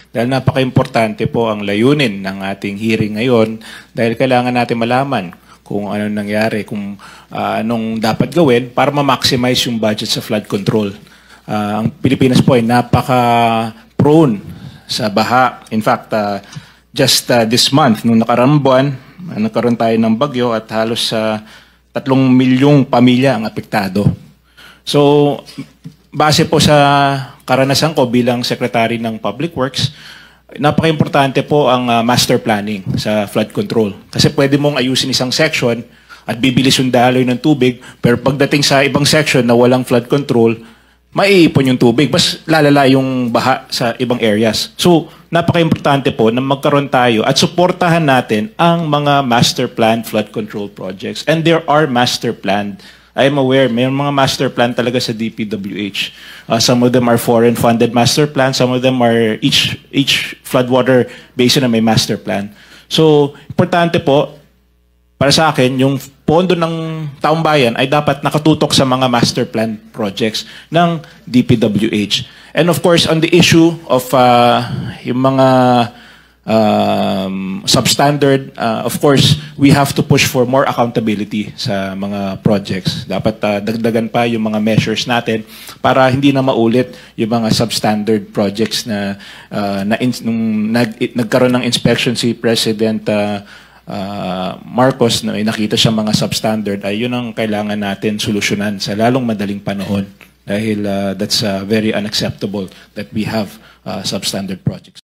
Dahil napaka-importante po ang layunin ng ating hearing ngayon dahil kailangan natin malaman kung ano nangyari, kung anong dapat gawin para ma-maximize yung budget sa flood control. Ang Pilipinas po ay napaka-prone sa baha. In fact, just this month, nung nakaraang buwan, nagkaroon tayo ng bagyo at halos 3 milyong pamilya ang apektado. So, base po sa karanasan ko bilang Secretary ng Public Works, napaka-importante po ang master planning sa flood control. Kasi pwede mong ayusin isang section at bibilis yung daloy ng tubig, pero pagdating sa ibang section na walang flood control, maiipon yung tubig, mas lalala yung baha sa ibang areas. So, napaka-importante po na magkaroon tayo at suportahan natin ang mga master plan flood control projects. And there are master planned. I am aware, may mga master plan talaga sa DPWH. Some of them are foreign-funded master plan. Some of them are each floodwater basin na may master plan. So, importante po, para sa akin, yung pondo ng taong bayan ay dapat nakatutok sa mga master plan projects ng DPWH. And of course, on the issue of yung mga substandard, of course, we have to push for more accountability sa mga projects. Dapat dagdagan pa yung mga measures natin para hindi na maulit yung mga substandard projects na nung nagkaroon ng inspection si President Marcos na nakita siya mga substandard, ay yun ang kailangan natin solusyonan sa lalong madaling panahon dahil that's very unacceptable that we have substandard projects.